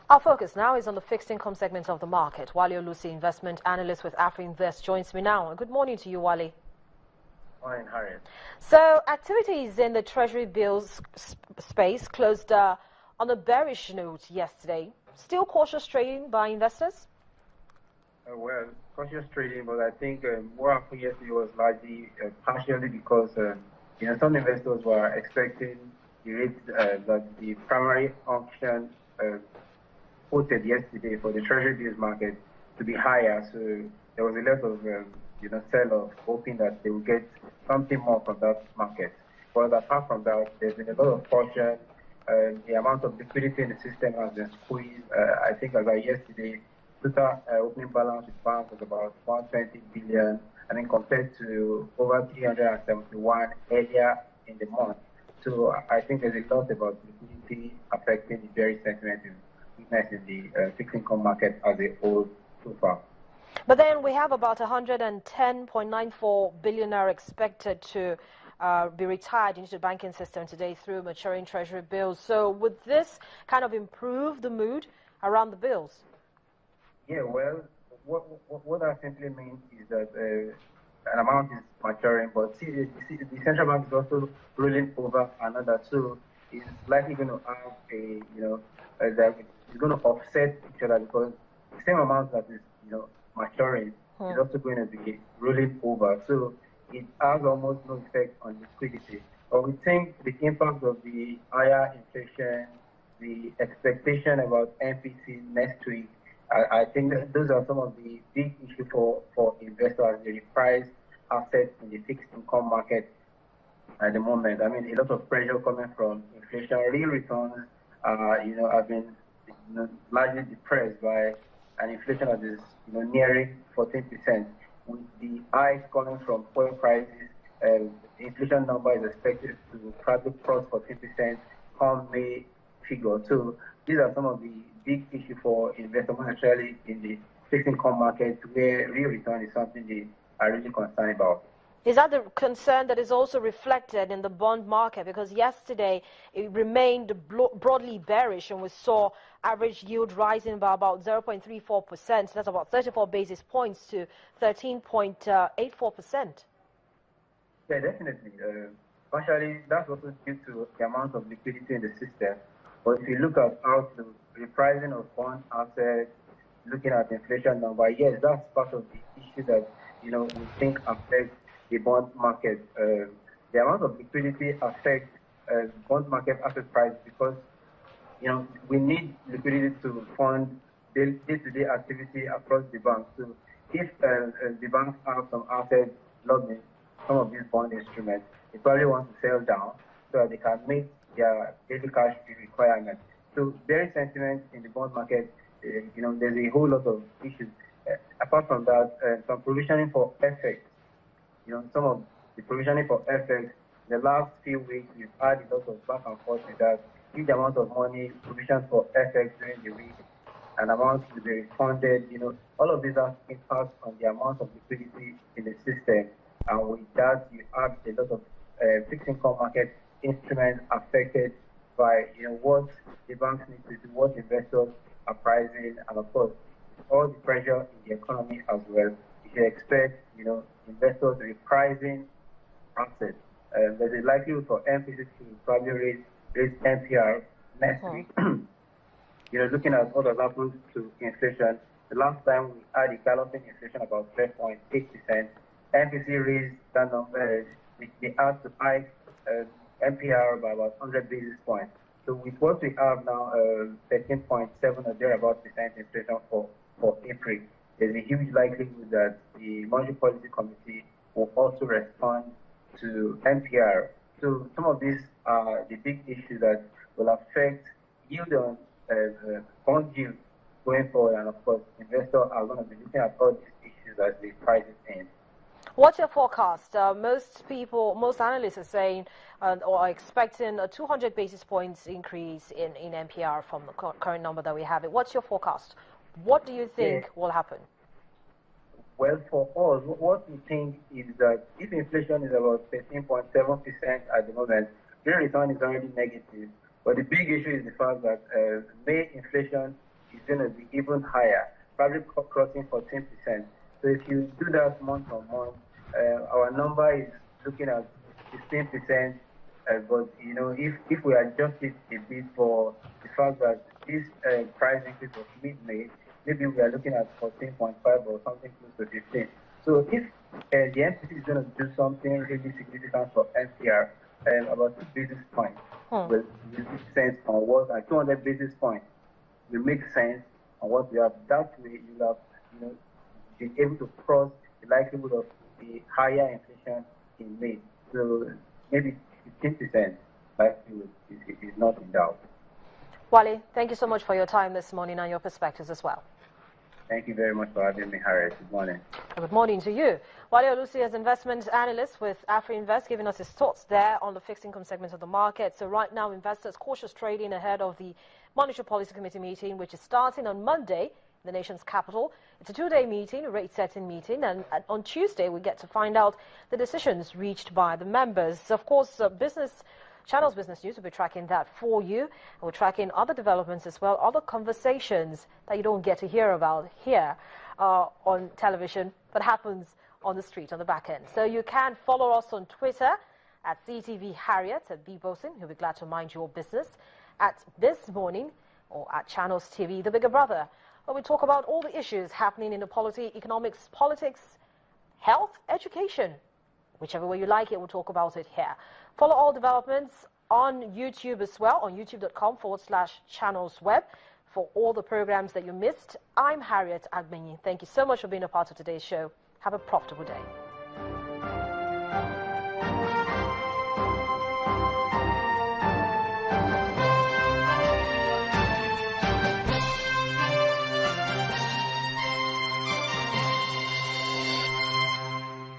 Our focus now is on the fixed income segment of the market. Olusi, investment analyst with Afrinvest, joins me now. Good morning to you, Wale. Morning, Harriet. So, activities in the Treasury bills space closed on a bearish note yesterday. Still cautious trading by investors? Well, cautious trading, but I think what happened yesterday was largely partially because some investors were expecting the rate that the primary auction quoted yesterday for the Treasury bills market to be higher. So there was a lot of sell-off, hoping that they will get something more from that market. But apart from that, there's been a lot of caution. The amount of liquidity in the system has been squeezed. I think as of yesterday, total opening balance with banks was about 120 billion, and then compared to over 371 earlier in the month. So I think there's a lot about liquidity affecting the bearish sentiment in the fixed income market as a whole so far. But then we have about 110.94 billion naira expected to be retired into the banking system today through maturing Treasury bills. So would this kind of improve the mood around the bills? Yeah, well, what that simply means is that an amount is maturing, but the central bank is also rolling over another, so it's likely going to have that it's going to offset each other, because the same amount that is maturing is also going to be rolling over, so it has almost no effect on liquidity. But we think the impact of the higher inflation, the expectation about MPC next week, I think that those are some of the big issues for investors. The price assets in the fixed income market at the moment. I mean, a lot of pressure coming from inflation. Real returns, have been largely depressed by an inflation that is nearing 14%. With the highs coming from oil prices, the inflation number is expected to probably cross 14% come May figure. So these are some of the big issues for investors, actually in the fixed income market, where real return is something they are really concerned about. Is that the concern that is also reflected in the bond market? Because yesterday it remained broadly bearish, and we saw average yield rising by about 0.34%. That's about 34 basis points to 13.84%. Yeah, definitely. Partially, that's also due to the amount of liquidity in the system. But if you look at how the repricing of bond assets, looking at the inflation number, yes, that's part of the issue that we think affects the bond market. The amount of liquidity affects bond market asset price, because we need liquidity to fund day-to-day activity across the bank. So if the banks have some assets logged in some of these bond instruments, they probably want to sell down so that they can meet their daily cash requirements. So bearish sentiment in the bond market, there's a whole lot of issues. Apart from that, some provisioning for FX. Some of the provisioning for FX, the last few weeks, we've had a lot of back and forth with that. Huge amount of money provisioned for FX during the week, and amounts to be refunded. All of these have impact on the amount of liquidity in the system. And with that, you have a lot of fixed income market instruments affected by what the banks need to do, what investors are pricing, and of course, all the pressure in the economy as well. You should expect investors repricing assets. There's a likelihood for MPC to probably raise NPR next week. Looking at what has happened to inflation, the last time we had a galloping inflation about 12.8%, MPC raised that number. They had to hike NPR by about 100 basis points. So with what we have now, 13.7 or thereabout percent inflation for April, there's a huge likelihood that the Monetary Policy Committee will also respond to NPR. So some of these are the big issues that will affect yield on bond yield going forward, and of course, investors are going to be looking at all these issues as they price it in. What's your forecast? Most analysts are saying or are expecting a 200 basis points increase in NPR from the current number that we have. What's your forecast? What do you think will happen? Well, for us, what we think is that if inflation is about 13.7% at the moment, real return is already negative. But the big issue is the fact that May inflation is going to be even higher, probably crossing 14%. So if you do that month on month, our number is looking at 16%. But you know, if we adjust it a bit for the fact that this price increase was mid-May, maybe we are looking at 14.5 or something close to 15. So if the MPC is going to do something really significant for NPR, about 2 basis points will make sense on what, 200 basis points will make sense on what we have. That way, you have, you know, been able to cross the likelihood of the higher inflation in May. So maybe 15% likelihood is not in doubt. Wale, thank you so much for your time this morning and your perspectives as well. Thank you very much for having me, Harriet. Good morning. Good morning to you. Wale Olusi is investment analyst with Afrinvest, giving us his thoughts there on the fixed income segment of the market. So right now, investors cautious trading ahead of the Monetary Policy Committee meeting, which is starting on Monday in the nation's capital. It's a two-day meeting, a rate-setting meeting, and on Tuesday we get to find out the decisions reached by the members. Of course, Channels Business News will be tracking that for you. And we're tracking other developments as well, other conversations that you don't get to hear about here on television, but happens on the street, on the back end. So you can follow us on Twitter at CTV Harriet, at B Bosin, who'll be glad to mind your business, at This Morning, or at Channels TV, the bigger brother, where we talk about all the issues happening in the polity, economics, politics, health, education. Whichever way you like it, we'll talk about it here. Follow all developments on YouTube as well, on youtube.com/channelsweb for all the programs that you missed. I'm Harriet Agbenyi. Thank you so much for being a part of today's show. Have a profitable day.